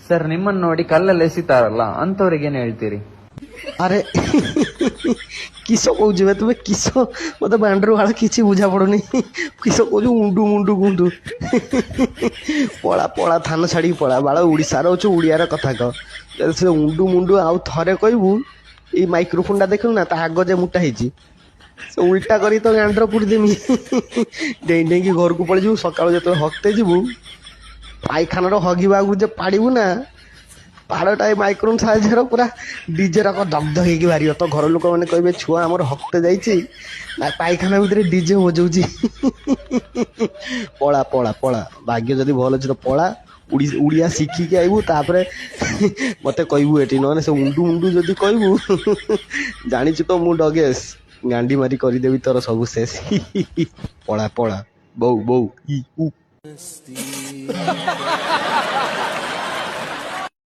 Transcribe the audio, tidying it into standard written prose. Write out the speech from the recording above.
Sir ನಿಮ್ಮನ್ನ ನೋಡಿ ಕಲ್ಲಲ್ಲಿ ಎಸಿತಾರಲ್ಲ ಅಂತವ್ರಿಗೆ ಏನ್ ಹೇಳ್ತೀರಿ? ଆରେ କିସ କହୁଛୁ ବେ ତୁମେ କିସ ମତେ ବାଣ୍ଡରୁ ବାଳ କିଛି ବୁଝା ପଡୁନି କିସ କହୁଛୁ ମୁଣ୍ଡୁ ମୁଣ୍ଡୁ ଗୁଣ୍ଡୁ ପଳା ପଳା ଥାନ ଛାଡ଼ିକି ପଳା ବାଳ ଓଡ଼ିଶାର ଅଛୁ ଓଡ଼ିଆର କଥା କହ ଯଦି ସେ ମୁଣ୍ଡୁ ମୁଣ୍ଡୁ ଆଉ ଥରେ କହିବୁ ଏଇ ମାଇକ୍ରୋଫୋନଟା ଦେଖିଲୁ ନା ତା ଆଗ ଯେ ମୁଟା ହେଇଛି ସେ ଉଲ୍ଟା କରି ତ ଗାଣ୍ଡର ପୁଡ଼ି ଦେମି ଡେଇଁ ଡେଇଁକି ଘରକୁ ପଳେଇଯିବୁ ସକାଳୁ ଯେତେବେଳେ ହକ୍ତେ ଯିବୁ ପାଇଖାନାର ହଗିବା ଆଗରୁ ଯେ ପାଡ଼ିବୁ ନା ପାଡ଼ଟା ଏ ମାଇକ୍ରୋଫୋନ୍ ସାହାଯ୍ୟର ପୁରା ଡିଜେର ଦଗ୍ଧ ହେଇକି ବାହାରିବ ତ ଘର ଲୋକମାନେ କହିବେ ଛୁଆ ଆମର ହକ୍ତେ ଯାଇଛି ନା ପାଇଖାନା ଭିତରେ ଡିଜେ ବଜଉଛି ପଳା ପଳା ପଳା ଭାଗ୍ୟ ଯଦି ଭଲ ଅଛି ତ ପଳା ଓଡ଼ିଆ ଶିଖିକି ଆଇବୁ ତାପରେ ମତେ କହିବୁ ଏଠି ନହେଲେ ସେ ଉଣ୍ଡୁ ଉଣ୍ଡୁ ଯଦି କହିବୁ ଜାଣିଛୁ ତ ମୁଁ ଡଗେସ୍ ଗାଣ୍ଡି ମାରି କରିଦେବି ତୋର ସବୁ ଶେଷ ପଳା ପଳା ବୋଉ ବୋଉ ଇ ଉ